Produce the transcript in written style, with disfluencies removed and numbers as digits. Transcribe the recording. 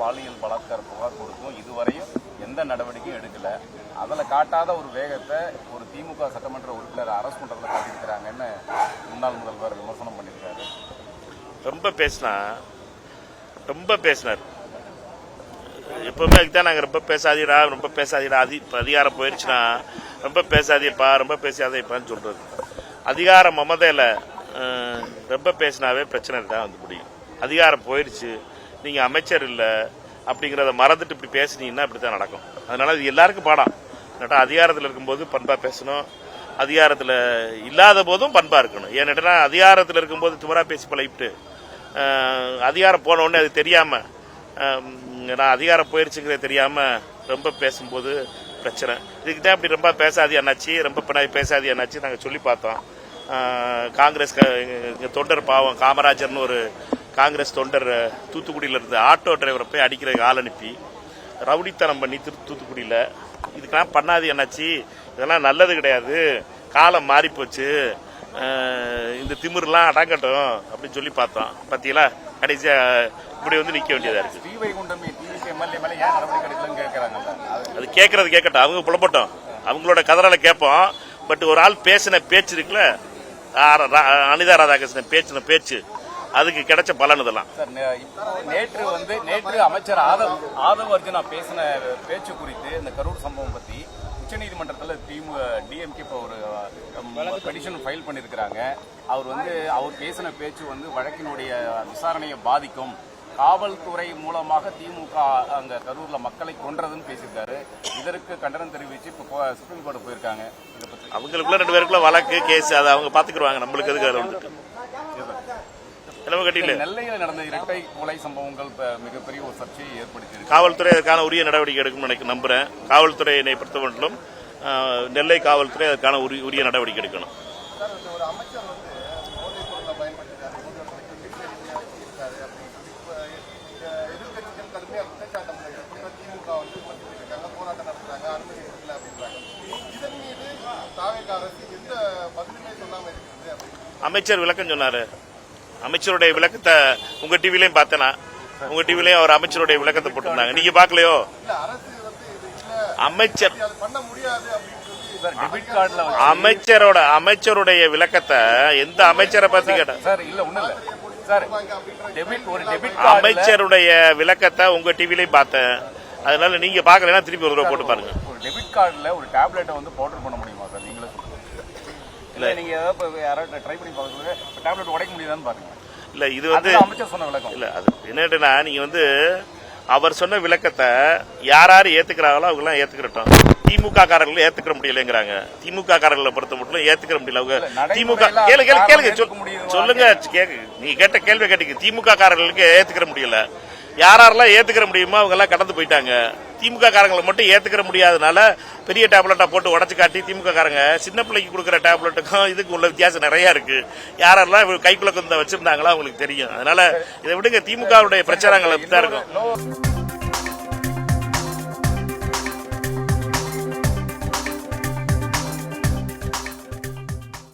பாலியல் பலாத்கார புகார் கொடுத்தும் இதுவரையும் எந்த நடவடிக்கையும் எடுக்கல. அதில் காட்டாத ஒரு வேகத்தை ஒரு திமுக சட்டமன்ற உறுப்பினர் அரெஸ்ட் பண்றதுல காட்டியிருக்கிறாங்கன்னு முன்னாள் முதல்வர் விமர்சனம் பண்ணியிருக்காரு. ரொம்ப பேசினார். எப்பவுமே அதுதான் நாங்கள் ரொம்ப பேசாதீடா அதிகாரம் போயிடுச்சுன்னா ரொம்ப பேசாதீப்பா ரொம்ப பேசாதேப்பான்னு சொல்றது. அதிகார மமதையில ரொம்ப பேசினாவே பிரச்சனை தான் வந்து முடியும். அதிகாரம் போயிடுச்சு, நீங்க அமைச்சர் இல்லை அப்படிங்கிறத மறந்துட்டு இப்படி பேசுனீங்கன்னா இப்படித்தான் நடக்கும். அதனால இது எல்லாருக்கும் பாடம். அதிகாரத்தில் இருக்கும்போது பண்பா பேசணும், அதிகாரத்தில் இல்லாத போதும் பண்பா இருக்கணும். ஏன்னா அதிகாரத்தில் இருக்கும்போது துவரா பேசி பழகிட்டு அதிகாரம் போன உடனே அது தெரியாம நான் அதிகாரம் போயிருச்சுங்கிறத தெரியாம ரொம்ப பேசும்போது பிரச்சனை. இதுக்கு தான் இப்படி ரொம்ப பேசாதி அண்ணாச்சி, ரொம்ப பின்னாடி பேசாதி அண்ணாச்சி நாங்கள் சொல்லி பார்த்தோம். காங்கிரஸ் தொண்டர் பாவம் காமராஜர்னு ஒரு காங்கிரஸ் தொண்டர் தூத்துக்குடியில் இருந்து ஆட்டோ டிரைவரை போய் அடிக்கிறதுக்கு ஆள் அனுப்பி ரவுடித்தனம் பண்ணி தூத்துக்குடியில் இதுக்கெல்லாம் பண்ணாதி அண்ணாச்சி, இதெல்லாம் நல்லது கிடையாது, காலம் மாறி போச்சு, இந்த திமிரெல்லாம் அடங்கட்டும் அப்படின்னு சொல்லி பார்த்தோம். பார்த்தீங்களா கடைசியா இப்படி வந்து நிக்க வேண்டியதா இருக்கு. அது கேட்கறது கேட்கட்டும், அவங்க புலப்பட்டோம், அவங்களோட கதறால கேட்போம். பட் ஒரு ஆள் பேசின பேச்சு இருக்குல்ல, அனிதா ராதாகிருஷ்ணன் பேசின பேச்சு, அதுக்கு கிடைச்ச பலன் இதெல்லாம். நேற்று அமைச்சர் ஆதவ் அர்ஜுனா பேசின பேச்சு குறித்து இந்த கரூர் சம்பவம் பத்தி உச்சநீதிமன்றத்தில் டிஎம்கே இப்போ ஒரு பெட்டிஷன் ஃபைல் பண்ணியிருக்கிறாங்க. அவர் பேசின பேச்சு வழக்கினுடைய விசாரணையை பாதிக்கும், காவல்துறை மூலமாக திமுக அங்க கரூர்ல மக்களை கொன்றதுன்னு பேசியிருக்காரு. இதற்கு கண்டனம் தெரிவிச்சு இப்போ சுப்ரீம் கோர்ட் போயிருக்காங்க. அவங்களுக்குள்ள 2 பேருக்குள்ள வழக்கு கேஸ் அதை அவங்க பாத்துக்குவாங்க. நம்மளுக்கு எதுக்கு நெல்லையில் நடந்த இரட்டை கொலை சம்பவங்கள் மிகப்பெரிய ஒரு சர்ச்சையை ஏற்படுத்தி காவல்துறை அதற்கான உரிய நடவடிக்கை எடுக்கும் நம்புறேன். காவல்துறையினை பொறுத்தவரையிலும் நெல்லை காவல்துறை அதற்கான உரிய நடவடிக்கை எடுக்கணும். அமைச்சர் விளக்கம் சொன்னாரு. அமைச்சருடைய விளக்கத்தை உங்க டிவிலையும் பார்த்தேனா, உங்க டிவிலையும் அவர் அமைச்சருடைய விளக்கத்தை போட்டிருந்தாங்க, நீங்க பாக்கலையோ? அமைச்சருடைய விளக்கத்தை எந்த அமைச்சரை பத்தி கேட்ட அமைச்சருடைய விளக்கத்தை உங்க டிவிலையும் பார்த்தேன். அதனால நீங்க பாக்கலன்னா திருப்பி ஒரு ரூபா போட்டு பாருங்க. டெபிட் கார்டுல ஒரு டேப்லெட்டை பவுடர் பண்ண முடியுமா சார்? நீங்களே இல்ல நீங்க யாராவது ட்ரை பண்ணி பாருங்க, டேப்லெட் உடைக்க முடியுதான்னு பாருங்க. இல்ல இது அமைச்சர் சொன்ன விளக்கம் இல்ல. அது என்னன்னா நீங்க அவர் சொன்ன விளக்கத்தை யார் ஏத்துக்கிறாங்களோ அவங்க எல்லாம் ஏத்துக்கிறட்டும். திமுக காரர்கள் ஏத்துக்கிற முடியலங்கிறாங்க. திமுக காரர்களை பொறுத்த மட்டும் ஏத்துக்கிற முடியல. அவங்க திமுக கேளுங்க சொல்லுங்க, நீ கேட்ட கேள்வி கேட்டீங்க. திமுக காரர்களுக்கு ஏத்துக்கிற முடியல, யாரெல்லாம் ஏத்துக்கிற முடியுமோ அவங்க எல்லாம் கடந்து போயிட்டாங்க. திமுக காரங்களை மட்டும் ஏத்துக்கிற முடியாதனால பெரிய டேப்லெட்டா போட்டு உடச்சு காட்டி திமுக காரங்க சின்ன பிள்ளைக்கு கொடுக்குற டேப்லெட்டுக்கும் இதுக்கு உள்ள வித்தியாசம் நிறைய இருக்கு. யாரெல்லாம் கைக்குள்ள வச்சிருந்தாங்களோ அவங்களுக்கு தெரியும். அதனால இதை விடுங்க, திமுகவுடைய பிரச்சாரங்கள் அப்படித்தான் இருக்கும்.